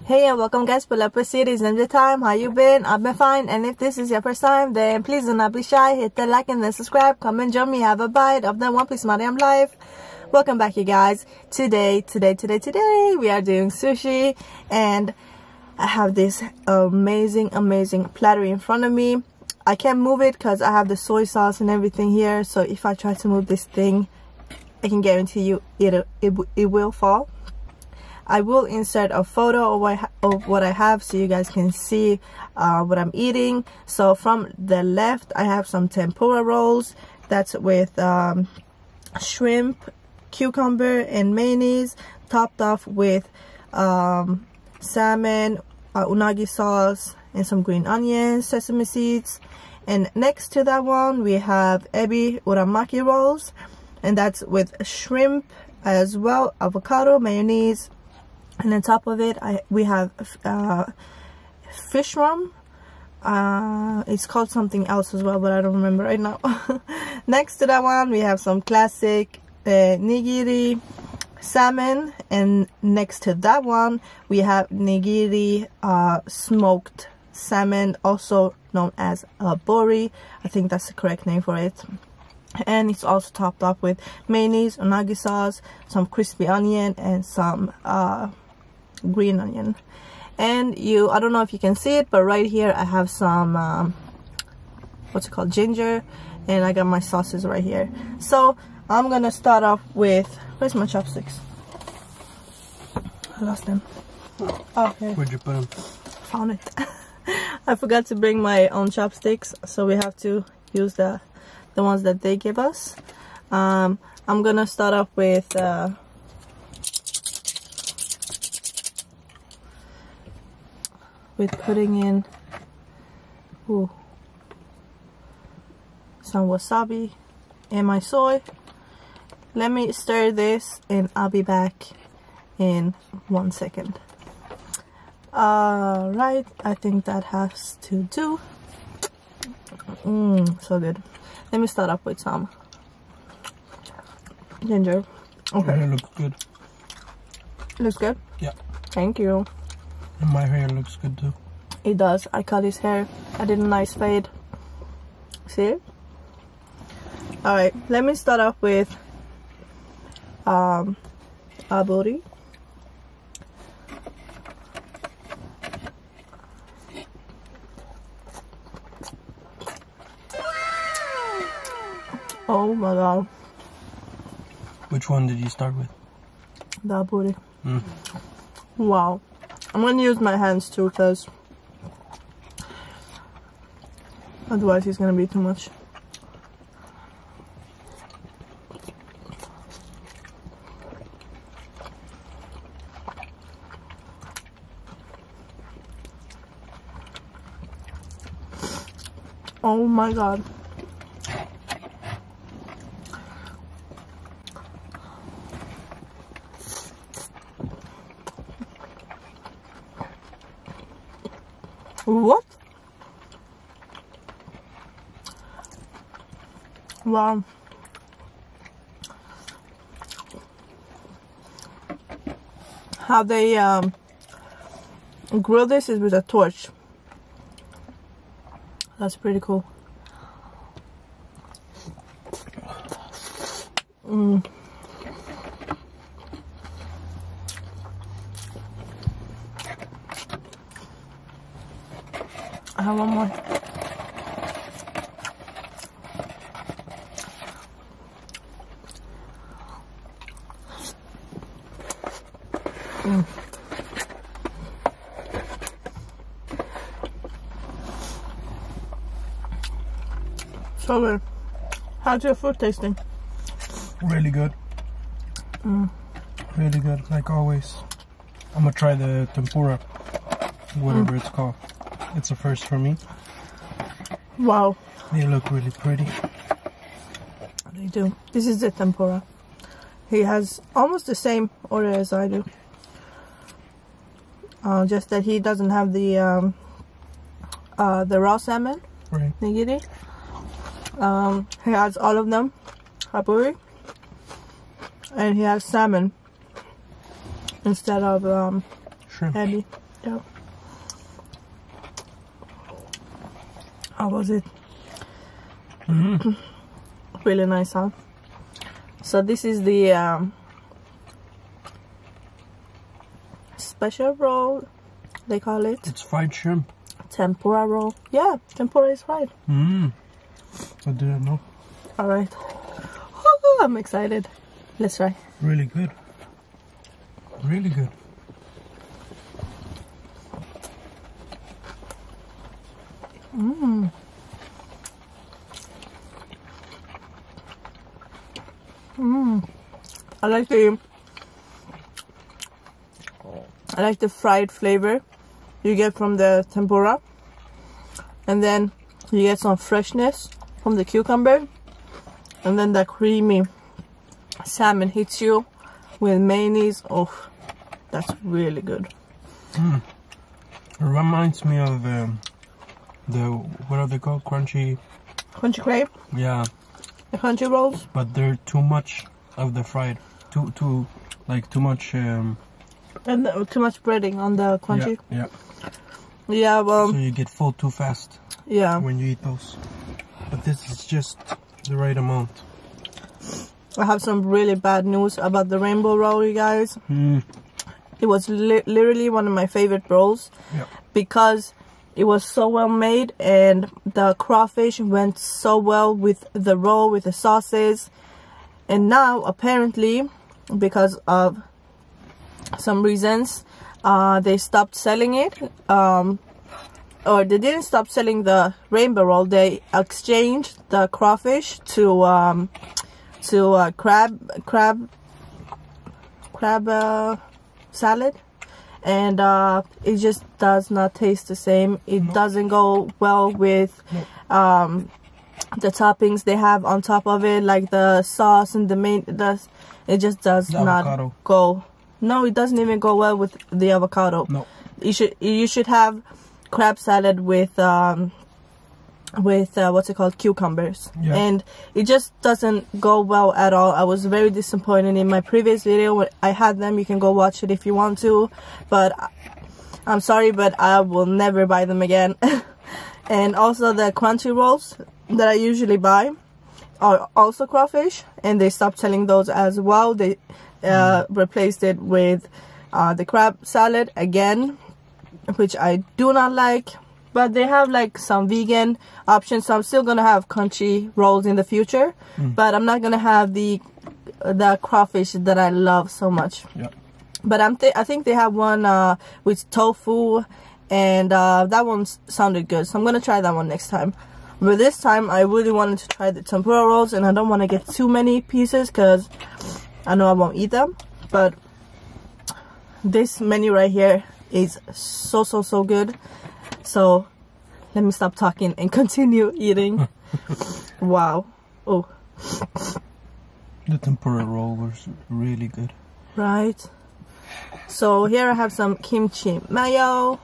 Hey and welcome guys, pull up a series in the time. How you been? I've been fine, and if this is your first time, then please do not be shy. Hit the like and then subscribe. Come and join me, have a bite of the One Piece Mariam live. Welcome back you guys. Today we are doing sushi, and I have this amazing platter in front of me. I can't move it because I have the soy sauce and everything here, so if I try to move this thing, I can guarantee you it will fall. I will insert a photo of what I have so you guys can see what I'm eating. So from the left, I have some tempura rolls. That's with shrimp, cucumber, and mayonnaise, topped off with salmon, unagi sauce, and some green onions, sesame seeds. And next to that one, we have ebi uramaki rolls, and that's with shrimp as well, avocado, mayonnaise. And on top of it, we have fish rum. It's called something else as well, but I don't remember right now. Next to that one, we have some classic nigiri salmon. And next to that one, we have nigiri smoked salmon, also known as aburi. I think that's the correct name for it. And it's also topped up with mayonnaise, unagi sauce, some crispy onion, and some green onion. And I don't know if you can see it, but right here I have some what's it called, ginger, and I got my sauces right here. So I'm gonna start off with, where's my chopsticks? I lost them. Oh, okay. Where'd you put them? Found it. I forgot to bring my own chopsticks, so we have to use the ones that they give us. I'm gonna start off with putting in some wasabi and my soy. Let me stir this and I'll be back in 1 second. Alright, I think that has to do. So good. Let me start off with some ginger. Okay. Your hair looks good. Looks good? Yeah. Thank you. And my hair looks good too. It does. I cut his hair. I did a nice fade. See it? Alright, let me start off with Aburi. Oh my god. Which one did you start with? The Aburi. Wow. I'm gonna use my hands too, because otherwise it's gonna be too much. Oh my god. What? Wow. How they grill this is with a torch. That's pretty cool. I have one more. So good. How's your food tasting? Really good. Really good, like always. I'm gonna try the tempura, whatever it's called. It's a first for me. Wow. They look really pretty. They do. This is the tempura. He has almost the same order as I do. Just that he doesn't have the raw salmon. Right. Nigiri. He has all of them. Aburi. And he has salmon instead of shrimp. ebi. Yeah. How was it? Really nice, huh? So this is the special roll, they call it. It's fried shrimp. Tempura roll. Yeah, tempura is fried. I didn't know. Alright. I'm excited. Let's try. Really good. Really good. I like the fried flavor you get from the tempura, and then you get some freshness from the cucumber, and then that creamy salmon hits you with mayonnaise. Oh, that's really good. It reminds me of the what are they called? Crunchy crave. Yeah, The crunchy rolls. but they're too much of the fried. Too much. And too much breading on the crunchy. Yeah. Yeah, well, So you get full too fast yeah. when you eat those. But this is just the right amount. I have some really bad news about the rainbow roll, you guys. It was literally one of my favorite rolls. Yeah. Because it was so well made and the crawfish went so well with the roll, with the sauces. And now, apparently, because of some reasons, they stopped selling it. Or they didn't stop selling the rainbow roll. They exchanged the crawfish to crab salad, and it just does not taste the same. It doesn't go well with the toppings they have on top of it, like the sauce and it just does not go. No, it doesn't even go well with the avocado. No. You should have crab salad with what's it called, cucumbers. Yeah. And it just doesn't go well at all. I was very disappointed in my previous video when I had them. You can go watch it if you want to, but I'm sorry, but I will never buy them again. And also the crunchy rolls that I usually buy are also crawfish, and they stopped selling those as well. They replaced it with the crab salad again, which I do not like. But they have like some vegan options, so I'm still gonna have crunchy rolls in the future. But I'm not gonna have the crawfish that I love so much. Yeah. But I think they have one with tofu, and that one sounded good, so I'm gonna try that one next time. But this time I really wanted to try the tempura rolls, and I don't want to get too many pieces because I know I won't eat them. But this menu right here is so good. So let me stop talking and continue eating. Wow. Oh. The tempura roll was really good. Right. So here I have some kimchi mayo.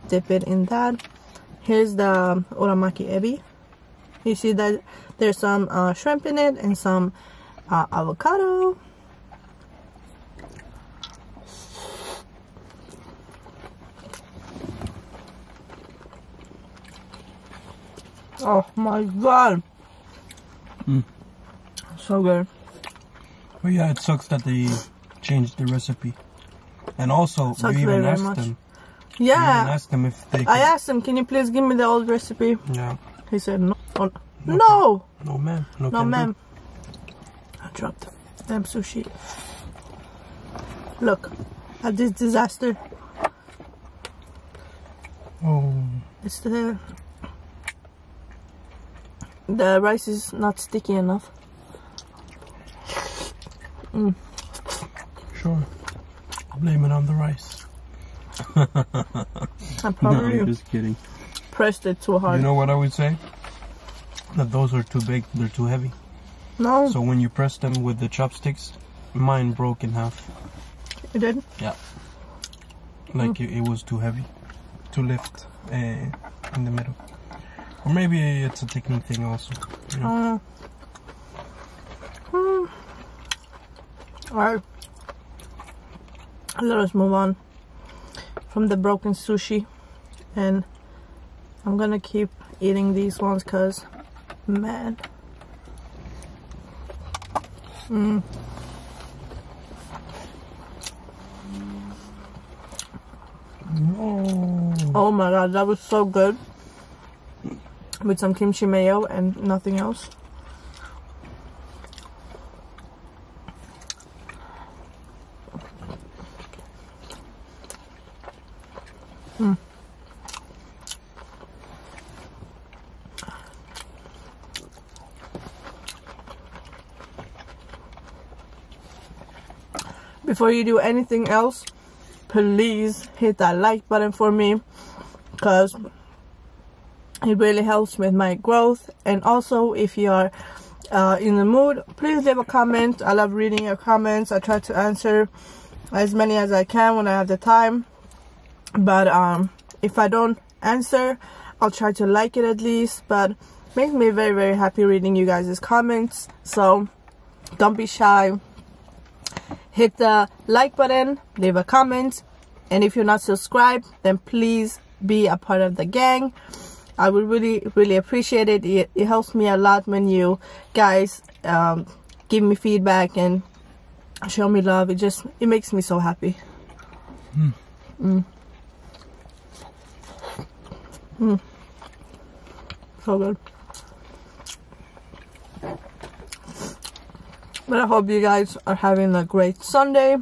Dip it in that. Here's the uramaki ebi. You see that there's some shrimp in it and some avocado. Oh my god. So good. But yeah, it sucks that they changed the recipe. And also, Sucks you even very asked much. them. Yeah. You even asked them if they could. I asked him, can you please give me the old recipe? Yeah. He said no. Oh, no! No, ma'am. No, No, can do. ma'am. I dropped them sushi. Look at this disaster. Oh. It's the rice is not sticky enough. Sure. Blame it on the rice. I probably No, just kidding. pressed it too hard. You know what I would say? That those are too big, they're too heavy. No, So when you press them with the chopsticks, mine broke in half. you did? Yeah. Like it was too heavy to lift in the middle. Or maybe it's a technique thing also. You know? Alright. Let us move on. from the broken sushi, and I'm gonna keep eating these ones because, man. No. Oh my god, that was so good. With some kimchi mayo and nothing else. Before you do anything else, please hit that like button for me, because it really helps with my growth. And also, if you are in the mood, please leave a comment. I love reading your comments. I try to answer as many as I can when I have the time, but if I don't answer, I'll try to like it at least. But it makes me very, very happy reading you guys' comments, so don't be shy. Hit the like button, leave a comment, and if you're not subscribed, then please be a part of the gang. I would really, really appreciate it. It helps me a lot when you guys give me feedback and show me love. It makes me so happy. So good. But I hope you guys are having a great Sunday.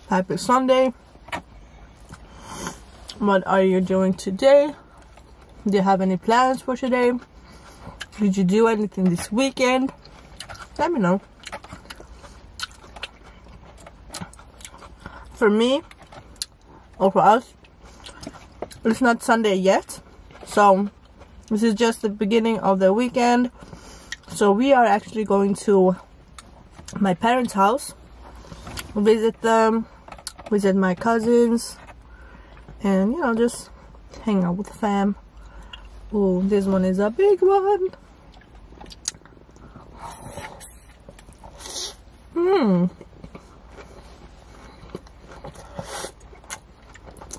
Happy Sunday. What are you doing today? Do you have any plans for today? Did you do anything this weekend? Let me know. For me, or for us, it's not Sunday yet. So this is just the beginning of the weekend. So we are actually going to my parents' house, visit them, visit my cousins, and you know, just hang out with the fam. Oh, this one is a big one.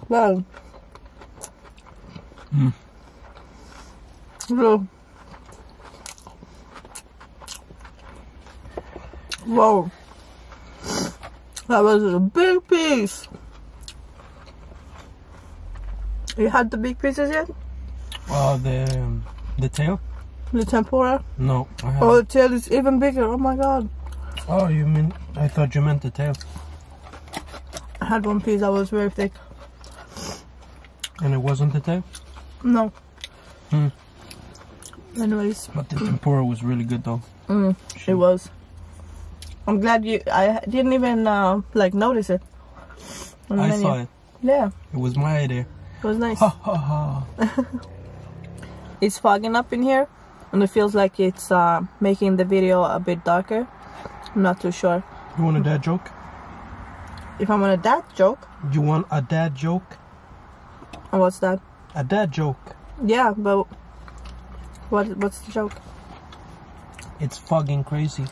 Wow. Whoa. Whoa. That was a big piece. You had the big pieces yet? The tail? The tempura? No, I haven't. Oh, the tail is even bigger. Oh my god. Oh, you mean, I thought you meant the tail. I had one piece that was very thick. And it wasn't the tail? No. Anyways. But the tempura was really good though. It was. I'm glad I didn't even like notice it. I saw it. Yeah. It was my idea. It was nice. Ha ha ha. It's fogging up in here, and it feels like it's making the video a bit darker. I'm not too sure. You want a dad joke? If I want a dad joke? You want a dad joke? And what's that? A dad joke. Yeah, but what's the joke? It's fucking crazy.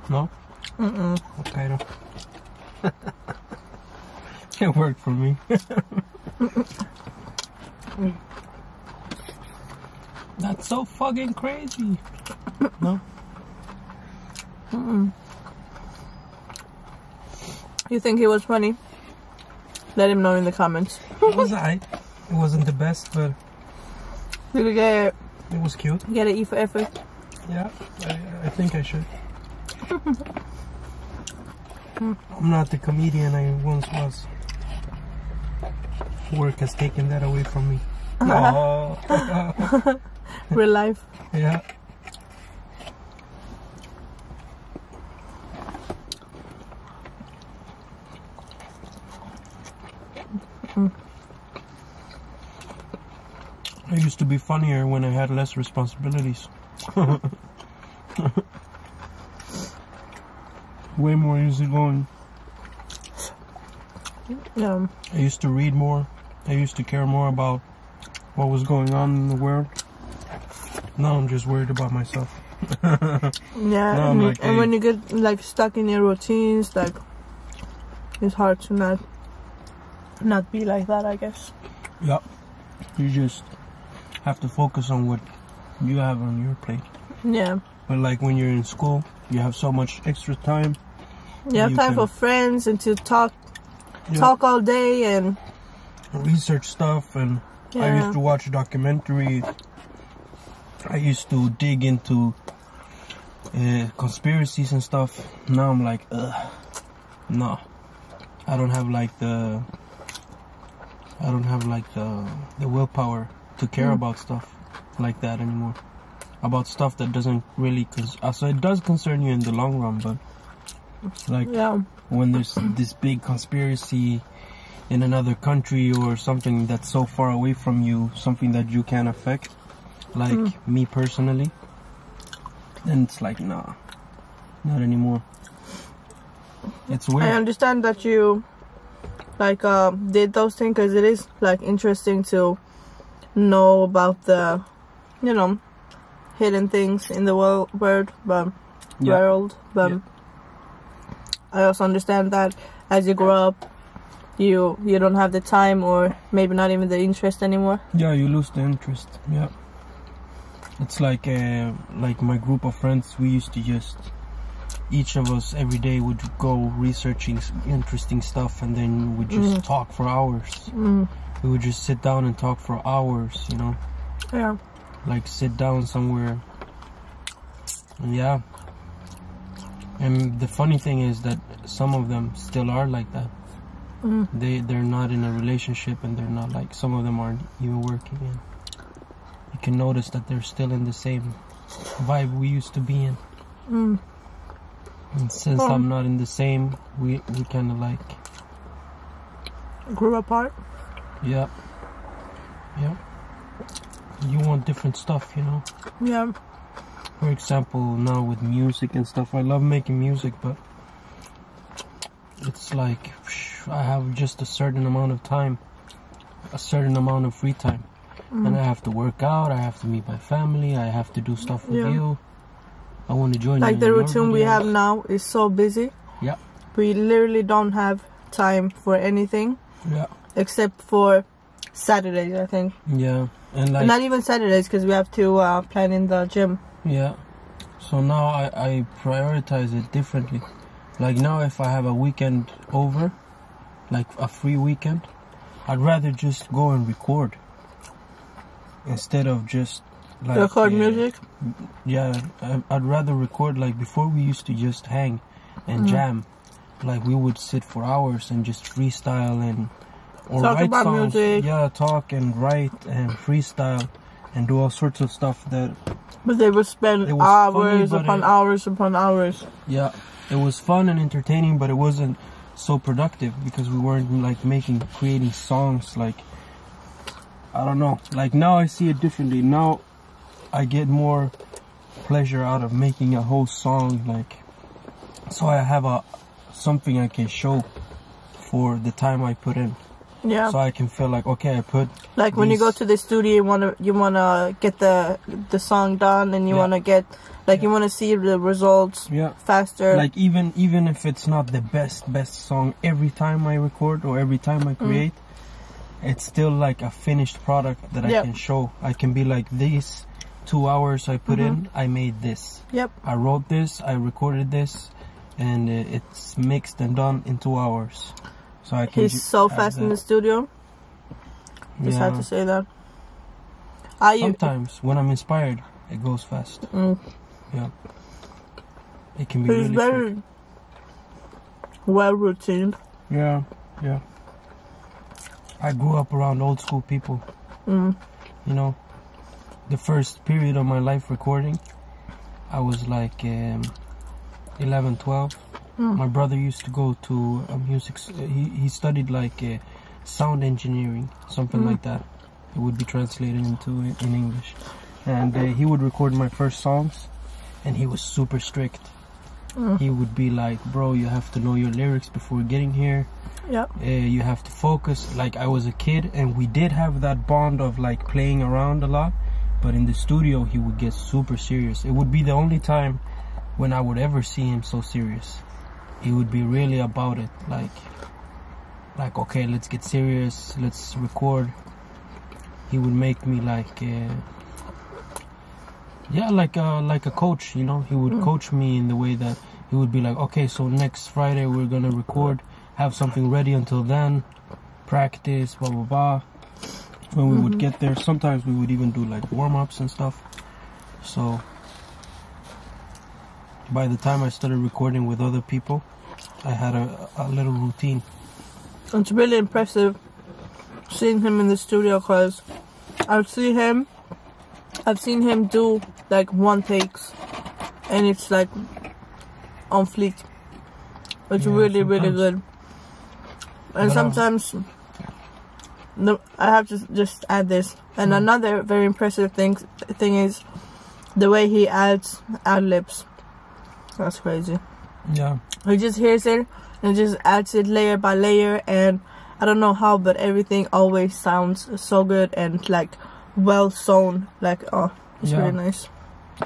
No? Okay then. It worked for me. That's so fucking crazy. No? You think he was funny? Let him know in the comments. It was alright. It wasn't the best, but You get it was cute. an E for effort. Yeah, I think I should. I'm not the comedian I once was. Work has taken that away from me. No. Real life. Yeah. I used to be funnier when I had less responsibilities. Way more easygoing. Yeah. I used to read more. I used to care more about what was going on in the world. Now I'm just worried about myself. Yeah, No, and, like, and when you get like stuck in your routines, like it's hard to not be like that, I guess. Yeah, you just have to focus on what you have on your plate. Yeah. But like when you're in school, you have so much extra time. You have time for friends and to talk all day and research stuff. And I used to watch a documentary. I used to dig into conspiracies and stuff. Now I'm like, no, I don't have like the willpower to care about stuff like that anymore. About stuff that doesn't really, so it does concern you in the long run, but like when there's this big conspiracy in another country or something that's so far away from you, something that you can't affect, like me personally, then it's like, nah, not anymore. It's weird. I understand that you like did those things because it is like interesting to know about the, you know, hidden things in the world, but I also understand that as you grow up, you don't have the time or maybe not even the interest anymore. Yeah, you lose the interest. Yeah, it's like my group of friends, we used to just, each of us every day would go researching interesting stuff, and then we'd just talk for hours. We would just sit down and talk for hours, you know. Yeah. Like sit down somewhere. Yeah. And the funny thing is that some of them still are like that. They're not in a relationship, and they're not like, some of them aren't even working in. You can notice that they're still in the same vibe we used to be in. And since I'm not in the same, we kind of like grew apart. Yeah. You want different stuff, you know. Yeah. For example, now with music and stuff, I love making music, but it's like I have just a certain amount of time, a certain amount of free time, and I have to work out, I have to meet my family, I have to do stuff with you. I want to join you. Like the routine we have now is so busy. Yeah. We literally don't have time for anything. Yeah. Except for Saturdays, I think. Yeah. And like, not even Saturdays, because we have to plan in the gym. Yeah. So now I prioritize it differently. Like now, if I have a weekend over, like a free weekend, I'd rather just go and record instead of just like record music. Yeah, I'd rather record. Like before, we used to just hang and jam. Like we would sit for hours and just freestyle and talk write about songs. music. Yeah, talk and write and freestyle and do all sorts of stuff that. But they would spend hours upon hours upon hours. Yeah, it was fun and entertaining, but it wasn't so productive because we weren't like creating songs. Like, I don't know. Like now I see it differently. Now I get more pleasure out of making a whole song. Like, so I have something I can show for the time I put in. Yeah. So I can feel like, okay, I put like when you go to the studio, you wanna get the song done, and you wanna get you wanna see the results faster. Like even if it's not the best song every time I record or every time I create, it's still like a finished product that I can show. I can be like, these 2 hours I put in, I made this. Yep. I wrote this, I recorded this, and it's mixed and done in 2 hours. So I can. He's so fast in the studio. Just had to say that. Sometimes when I'm inspired, it goes fast. Yeah. It can be really very quick. Well routined. Yeah. I grew up around old school people. You know, the first period of my life recording, I was like 11, 12. My brother used to go to a music. He studied like sound engineering, something like that. It would be translated into in English, and he would record my first songs, and he was super strict. He would be like, "Bro, you have to know your lyrics before getting here. Yeah. You have to focus." Like I was a kid, and we did have that bond of like playing around a lot, But in the studio, he would get super serious. It would be the only time when I would ever see him so serious. He would be really about it, like okay, let's get serious, let's record. He would make me like a coach, you know. He would coach me in the way that he would be like, okay, so next Friday we're gonna record, have something ready until then, practice, blah blah blah. When we would get there, sometimes we would even do like warm-ups and stuff. So by the time I started recording with other people, I had a little routine. It's really impressive seeing him in the studio, because I've seen him do like one takes and it's like on fleek. It's really good. And sometimes I have to just add this. And another very impressive thing is the way he adds ad-libs. That's crazy. Yeah. He just hears it and just adds it layer by layer, and I don't know how, but everything always sounds so good and like well sewn. Like, oh, it's really nice.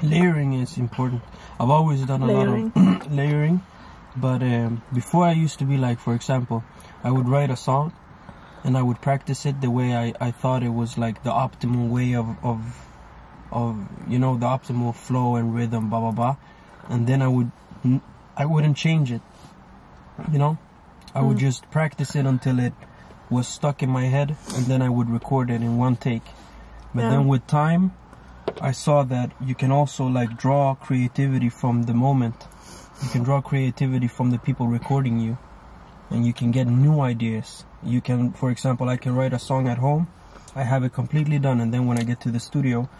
Layering is important. I've always done a lot of layering, but before I used to be like, for example, I would write a song and I would practice it the way I thought it was like the optimal way of you know, the optimal flow and rhythm, blah blah blah, and then I wouldn't change it, you know. I would just practice it until it was stuck in my head, and then I would record it in one take. But then with time, I saw that you can also like draw creativity from the moment. You can draw creativity from the people recording you, and you can get new ideas. You can, for example, I can write a song at home, I have it completely done, and then when I get to the studio,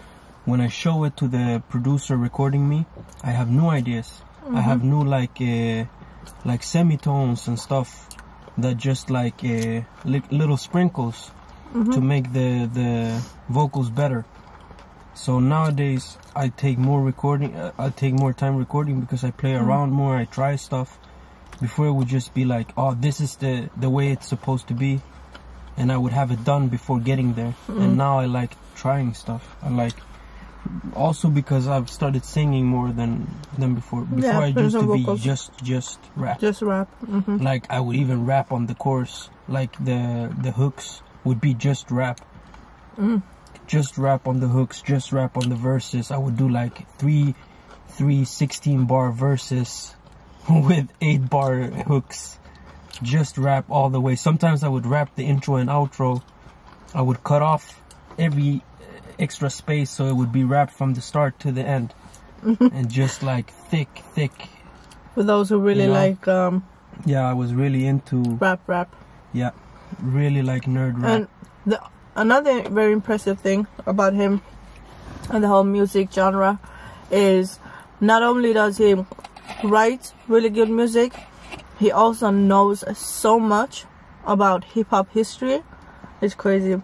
when I show it to the producer recording me, I have new ideas. I have new like semitones and stuff that just like little sprinkles to make the vocals better. So nowadays I take more time recording because I play around more, I try stuff. Before it would just be like, oh, this is the way it's supposed to be, and I would have it done before getting there. And now I like trying stuff. I like, also because I've started singing more than before. Before I used to be just rap. Just rap. Like I would even rap on the chorus. Like the hooks would be just rap. Just rap on the hooks, just rap on the verses. I would do like three 16-bar verses with 8-bar hooks. Just rap all the way. Sometimes I would rap the intro and outro. I would cut off every extra space so it would be rap from the start to the end. And just like thick. For those who really like yeah, I was really into rap. Yeah, really like nerd rap. And another very impressive thing about him and the whole music genre is not only does he write really good music, he also knows so much about hip-hop history. It's crazy.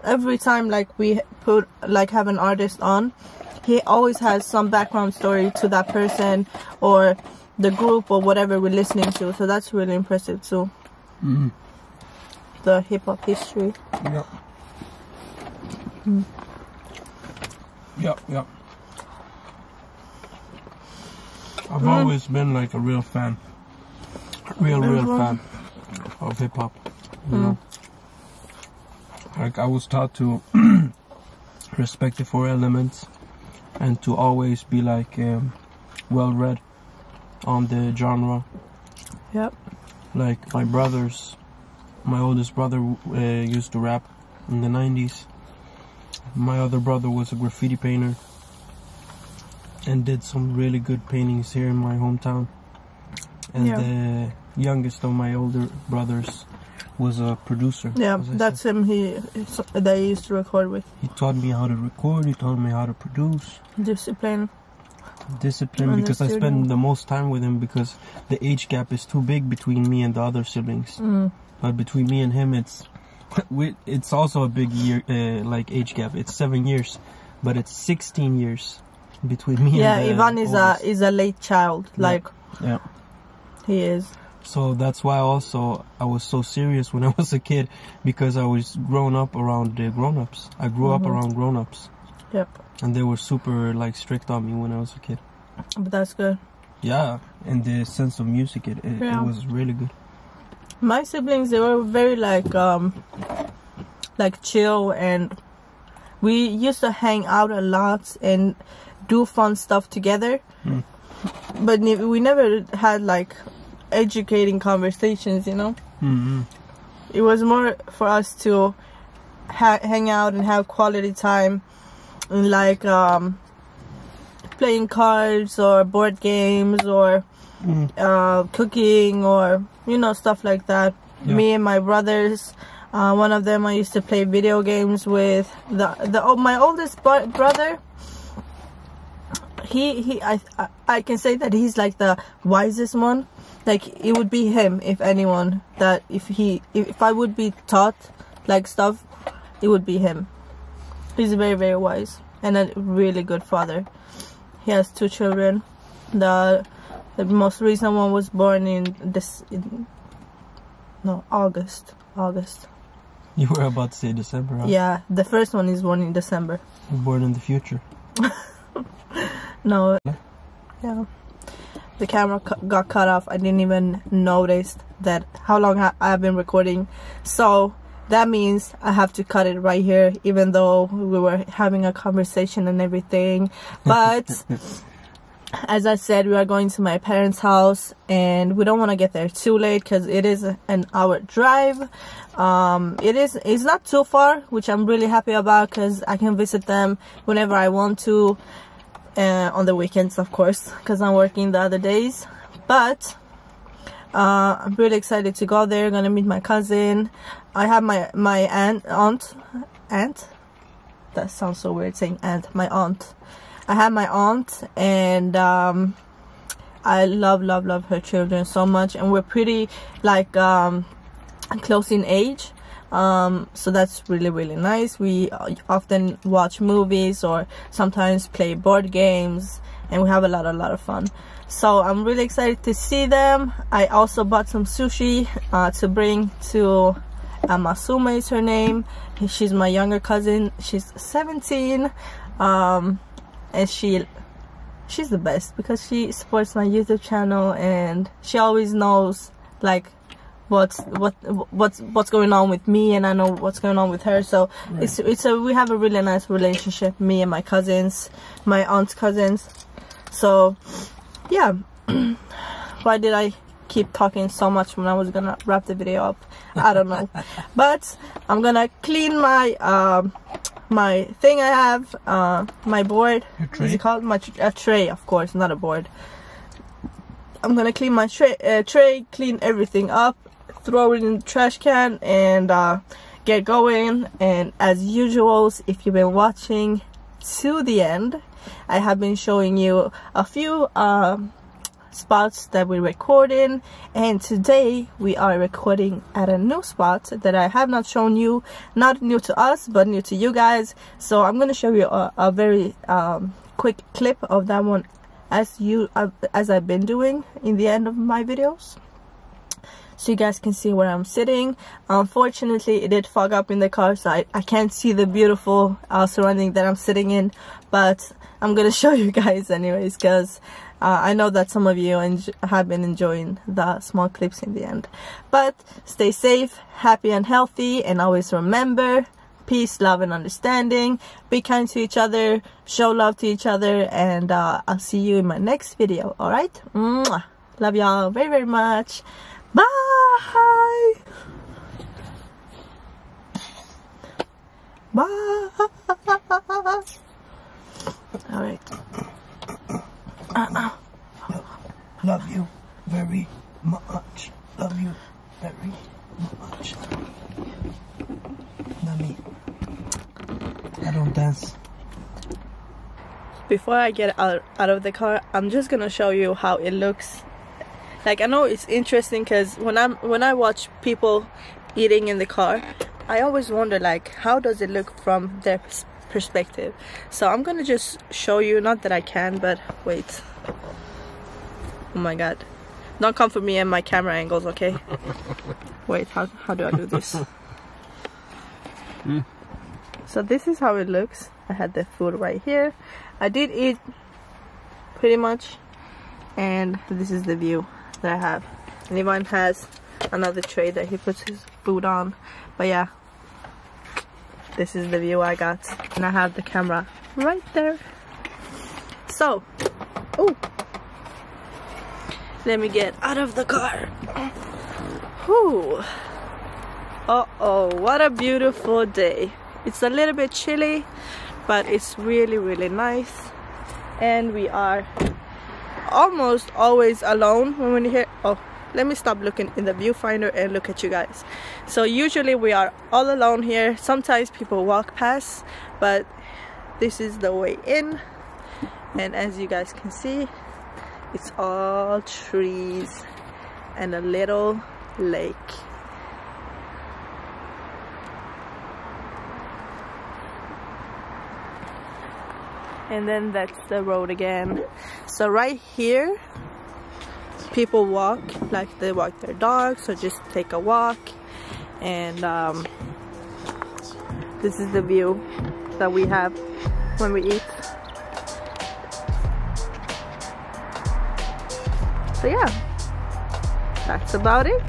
Every time like we have an artist on, he always has some background story to that person or the group or whatever we're listening to, so that's really impressive too. The hip-hop history. Yep. I've always been like a real fan. Real fan of hip-hop, you know. Like I was taught to respect the 4 elements and to always be like well read on the genre. Yep. Like my oldest brother used to rap in the 90s. My other brother was a graffiti painter and did some really good paintings here in my hometown. And the youngest of my older brothers was a producer. Yeah, that's him. That he used to record with. He taught me how to record. He taught me how to produce. Discipline, because I spend the most time with him because the age gap is too big between me and the other siblings. But between me and him, it's also a big like age gap. It's 7 years, but it's 16 years between me and the Ivan oldest. is a late child. Like he is. So that's why also I was so serious when I was a kid, because I was grown up around grown-ups. I grew up around grown-ups. Yep. And they were super like strict on me when I was a kid. But that's good. Yeah, and the sense of music, it was really good. My siblings, they were very like chill, and we used to hang out a lot and do fun stuff together. But we never had like educating conversations, you know. It was more for us to hang out and have quality time, and like playing cards or board games or cooking or, you know, stuff like that. Yeah. Me and my brothers, one of them I used to play video games with. My oldest brother, I can say that he's like the wisest one. Like, it would be him, if anyone, that if I would be taught like stuff, it would be him. He's very, very wise and a really good father. He has 2 children. The most recent one was born in August. You were about to say December, huh? Yeah, the first one is born in December. You're born in the future. No. Yeah. The camera got cut off. I didn't even notice that how long I've been recording. So that means I have to cut it right here, even though we were having a conversation and everything. But as I said, we are going to my parents' house, and we don't want to get there too late because it is an hour drive. It's not too far, which I'm really happy about, because I can visit them whenever I want to, on the weekends, of course, because I'm working the other days. But I'm really excited to go there. Gonna meet my cousin. I have my aunt. That sounds so weird saying aunt. My aunt. I have my aunt, and I love her children so much, and we're pretty like close in age, so that's really, really nice. We often watch movies or sometimes play board games, and we have a lot of fun. So I'm really excited to see them. I also bought some sushi to bring to Masume is her name. She's my younger cousin. She's 17, and she's the best because she supports my YouTube channel, and she always knows like what's going on with me, and I know what's going on with her. So right. We have a really nice relationship, me and my cousins, my aunt's cousins. So yeah. Why did I keep talking so much when I was gonna wrap the video up? I don't know. But I'm gonna clean my my thing I have, my board. Is it called? A tray, of course, not a board. I'm gonna clean my tray, clean everything up, throw it in the trash can, and get going. And as usual, if you've been watching to the end, I have been showing you a few spots that we record in, and today we are recording at a new spot that I have not shown you, not new to us but new to you guys. So I'm going to show you a very quick clip of that one, as I've been doing in the end of my videos, so you guys can see where I'm sitting. Unfortunately, it did fog up in the car, so I can't see the beautiful surrounding that I'm sitting in, but I'm gonna show you guys anyways, because I know that some of you have been enjoying the small clips in the end. But stay safe, happy and healthy, and always remember, peace, love and understanding. Be kind to each other, show love to each other, and I'll see you in my next video. Alright? Love y'all very, very much. Bye! Bye! Alright. Love you very much. Love you very much. Not me. I don't dance. Before I get out of the car, I'm just gonna show you how it looks. Like, I know it's interesting because when I watch people eating in the car, I always wonder, like, how does it look from their perspective. So I'm gonna just show you, not that I can, but wait. Oh my god, don't come for me and my camera angles, okay? Wait, how do I do this? So this is how it looks. I had the food right here. I did eat pretty much, and this is the view that I have. And Ivan has another tray that he puts his food on, but yeah, this is the view I got, and I have the camera right there. So, oh, let me get out of the car. Whew. Uh-oh, what a beautiful day. It's a little bit chilly, but it's really, really nice. And we are almost always alone when we're here. Oh, let me stop looking in the viewfinder and look at you guys. So usually we are all alone here. Sometimes people walk past, but this is the way in. And as you guys can see, it's all trees and a little lake. And then that's the road again. So right here, people walk, like they walk their dogs or just take a walk. And this is the view that we have when we eat. So yeah, that's about it.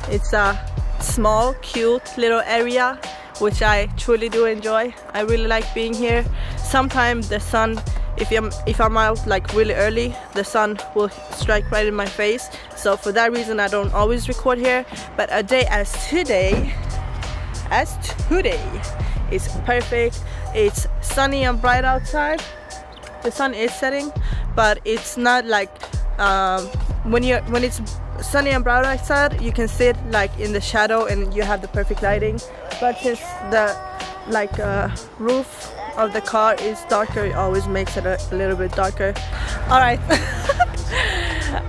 It's a small, cute little area, which I truly do enjoy. I really like being here. Sometimes the sun, if I'm out like really early, the sun will strike right in my face. So for that reason, I don't always record here. But a day as today is perfect. It's sunny and bright outside. The sun is setting, but it's not like when it's sunny and bright outside, you can sit like in the shadow and you have the perfect lighting. But since the roof of the car is darker, it always makes it a little bit darker. All right.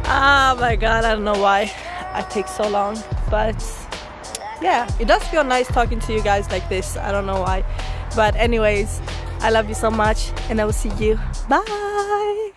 Oh my god, I don't know why I take so long, but yeah, it does feel nice talking to you guys like this. I don't know why, but anyways, I love you so much, and I will see you. Bye.